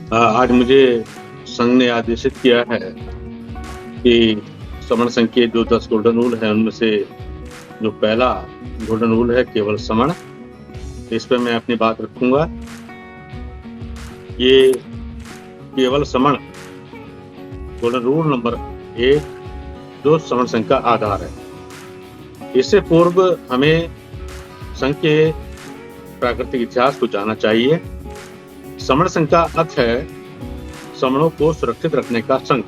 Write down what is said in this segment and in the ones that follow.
आज मुझे संघ ने आदेशित किया है कि समण संघ के जो 10 गोल्डन रूल है उनमें से जो पहला गोल्डन रूल है केवल समण, इस पे मैं अपनी बात रखूंगा। ये केवल समण गोल्डन रूल नंबर 1 जो समण संघ का आधार है। इससे पूर्व हमें संघ के प्राकृतिक इतिहास को जानना चाहिए। समण संघ का अर्थ है समणों को सुरक्षित रखने का संघ।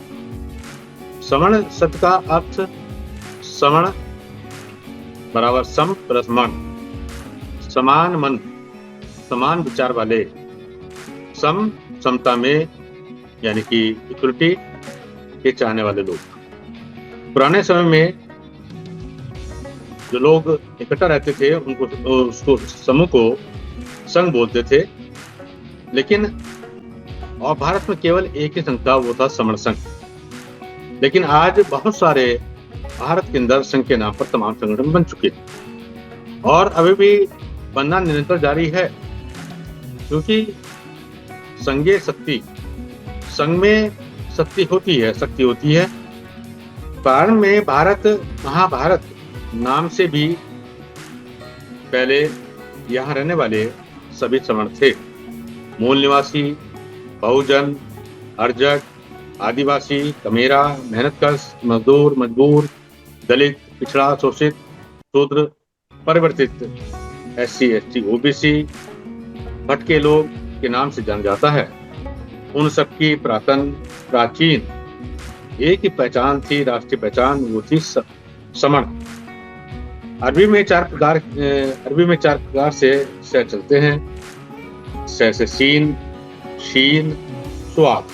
समण शब्द का अर्थ समण बराबर सम प्लस मन, समान मन, समान विचार वाले, सम समता में यानी कि इक्वलिटी के चाहने वाले लोग। पुराने समय में जो लोग इकट्ठा रहते थे उसको समूह को संघ बोलते थे, लेकिन और भारत में केवल एक ही संघ था, वो था समण संघ। लेकिन आज बहुत सारे भारत के अंदर संघ के नाम पर तमाम संगठन बन चुके हैं और अभी भी बनना निरंतर जारी है, क्योंकि संघीय शक्ति, संघ में शक्ति होती है, शक्ति होती है। प्रारंभ में भारत महाभारत नाम से भी पहले यहाँ रहने वाले सभी समण थे। मूल निवासी, बहुजन, अर्जक, आदिवासी, कमेरा, मेहनतकश, मजदूर, मजबूर, दलित, पिछड़ा, शोषित, शूद्र, परिवर्तित, SC, ST, OBC, भटके लोग के नाम से जाना जाता है। उन सबकी प्राचीन एक ही पहचान थी, राष्ट्रीय पहचान, वो थी समण। अरबी में चार प्रकार से चलते हैं। से सीन, शीन, स्वाद,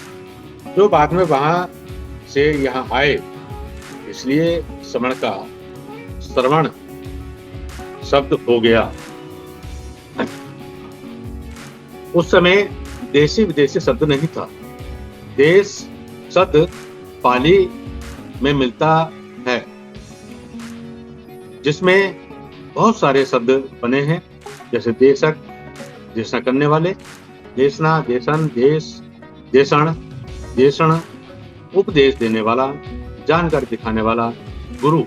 जो बाद में वहां से यहाँ आए, इसलिए समण का श्रवण शब्द हो गया। उस समय देशी विदेशी शब्द नहीं था। देश शब्द पाली में मिलता है, जिसमें बहुत सारे शब्द बने हैं, जैसे देशक, देशना करने वाले, देशना, देशन, देश, देशण, देशण, उपदेश देने वाला, जानकारी दिखाने वाला, गुरु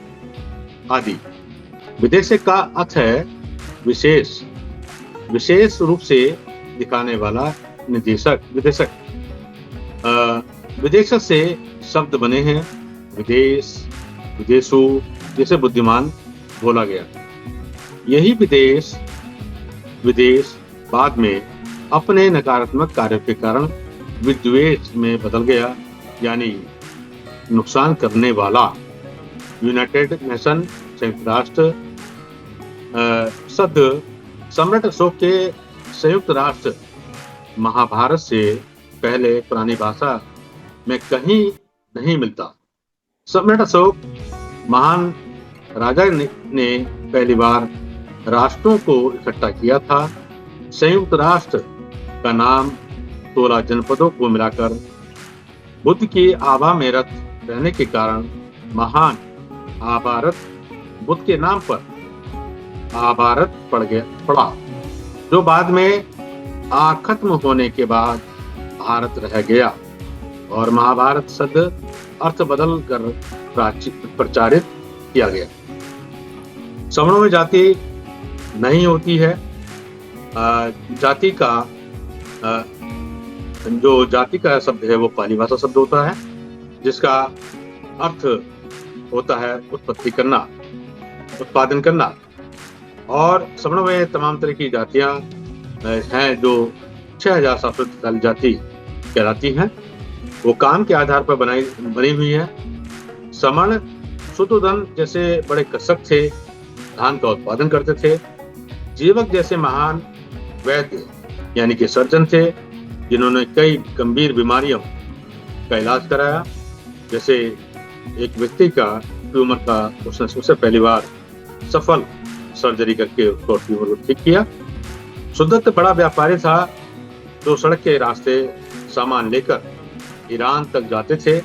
आदि। विदेशक का अर्थ है विशेष, विशेष रूप से दिखाने वाला निदेशक, विदेशक। विदेशक से शब्द बने हैं विदेश, विदेशु, जैसे बुद्धिमान बोला गया। यही विदेश बाद में अपने नकारात्मक कार्यों के कारण विद्वेष में बदल गया, यानी नुकसान करने वाला। यूनाइटेड नेशन, संयुक्त राष्ट्र शब्द सम्राट अशोक के संयुक्त राष्ट्र महाभारत से पहले पुरानी भाषा में कहीं नहीं मिलता। सम्राट अशोक महान राजा ने पहली बार राष्ट्रों को इकट्ठा किया था। संयुक्त राष्ट्र का नाम 16 जनपदों को मिलाकर बुद्ध की आभा में रत रहने के कारण महान आभारत, बुद्ध के नाम पर आभारत पड़ा, जो बाद में खत्म होने के बाद भारत रह गया और महाभारत शब्द अर्थ बदल कर प्रचारित किया गया। समणों में जाति नहीं होती है। जाति का जो जाति का शब्द है वो पाली भाषा शब्द होता है, जिसका अर्थ होता है उत्पत्ति करना, उत्पादन करना। और समणों में तमाम तरह की जातियां हैं जो 6743 जाति कहलाती हैं। वो काम के आधार पर बनी हुई है। समण शुद्धोधन जैसे बड़े कृषक थे, धान का उत्पादन करते थे। जीवक जैसे महान वैद्य यानी कि सर्जन थे, जिन्होंने कई गंभीर बीमारियों का इलाज कराया। जैसे एक व्यक्ति का ट्यूमर का उसने सबसे पहली बार सफल सर्जरी करके उसको ट्यूमर को ठीक किया। शुद्धत्त बड़ा व्यापारी था, जो सड़क के रास्ते सामान लेकर ईरान तक जाते थे।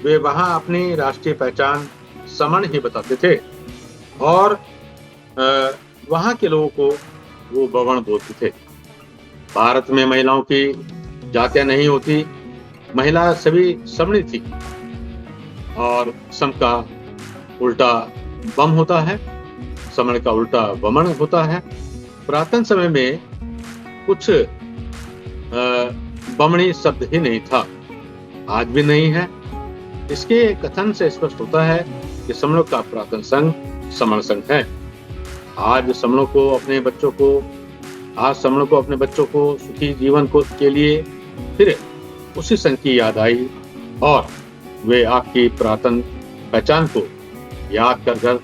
वे वहां अपनी राष्ट्रीय पहचान समण ही बताते थे और वहां के लोगों को वो बवण बोलते थे। भारत में महिलाओं की जातियां नहीं होती, महिला सभी समणी थी और सम का उल्टा बम होता है, समण का उल्टा वमन होता है। पुरातन समय में कुछ बमणी शब्द ही नहीं था, आज भी नहीं है। इसके कथन से स्पष्ट होता है कि समणों का पुरातन संघ समण संघ है। आज समणों को अपने बच्चों को सुखी जीवन के लिए फिर उसी संघ की याद आई और वे आपकी पुरातन पहचान को याद कर घर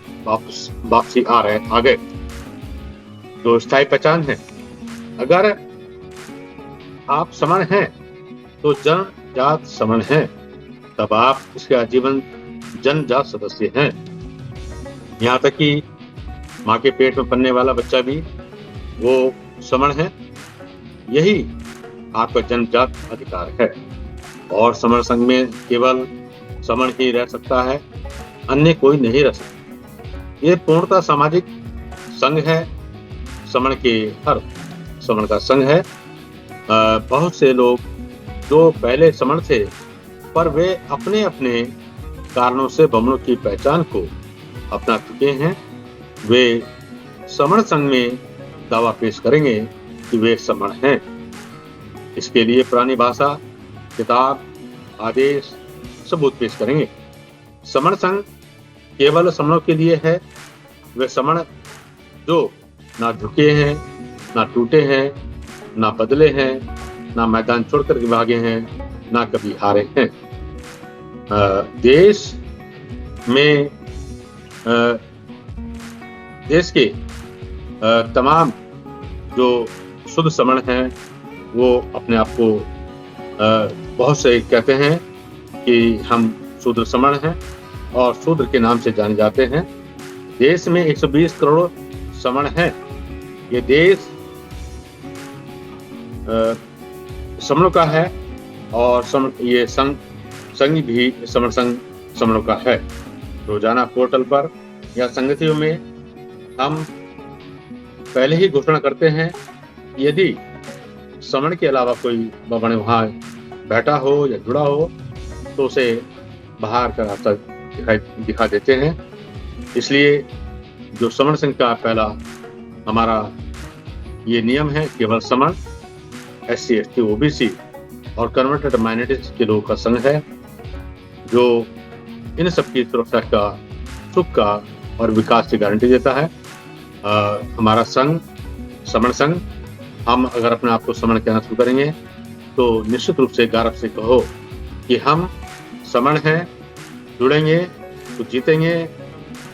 वापसी आ गए। जो स्थायी पहचान है, अगर आप समण हैं तो जन जात समण हैं, तब आप इसके आजीवन जनजात सदस्य हैं। यहाँ तक कि माँ के पेट में पलने वाला बच्चा भी वो समण है। यही आपका जनजात अधिकार है और समण संघ में केवल समण ही रह सकता है, अन्य कोई नहीं रह सकता। ये पूर्णतः सामाजिक संघ है, समण के हर समण का संघ है। बहुत से लोग जो पहले समण थे पर वे अपने अपने कारणों से बमनों की पहचान को अपना चुके हैं, वे समण संघ में दावा पेश करेंगे कि वे समण हैं। इसके लिए पुरानी भाषा, किताब, आदेश, सबूत पेश करेंगे। समण संघ केवल समणों के लिए है। वे समण जो ना झुके हैं, ना टूटे हैं, ना बदले हैं, ना मैदान छोड़कर के भागे हैं, ना कभी हारे हैं। देश के तमाम जो शुद्ध समण हैं वो अपने आप को बहुत से कहते हैं कि हम शूद्र समण हैं और शूद्र के नाम से जाने जाते हैं। देश में 120 करोड़ समण हैं। ये देश समणों का है और ये संघ भी समण संघ समणों का है। रोजाना पोर्टल पर या संगतियों में हम पहले ही घोषणा करते हैं, यदि समण के अलावा कोई बमण वहां बैठा हो या जुड़ा हो तो उसे बाहर का रास्ता दिखा देते हैं। इसलिए जो समण संघ का पहला हमारा ये नियम है, केवल समण, SC, ST, OBC और कन्वर्टेड माइनॉरिटीज के लोगों का संघ है, जो इन सबकी सुरक्षा का, सुख का और विकास की गारंटी देता है। हमारा संघ समण संघ, हम अगर अपने आप को समण कहना शुरू करेंगे तो निश्चित रूप से गर्व से कहो कि हम समण हैं। जुड़ेंगे तो जीतेंगे,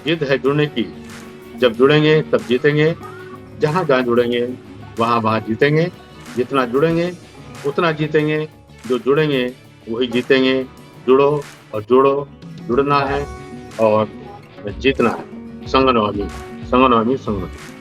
जिद है जुड़ने की, जब जुड़ेंगे तब जीतेंगे, जहाँ जहाँ जुड़ेंगे वहाँ जीतेंगे, जितना जुड़ेंगे उतना जीतेंगे, जो जुड़ेंगे वही जीतेंगे। जुड़ो और जुड़ना है और जीतना है। संगनवामी संगनवामी संगनवामी।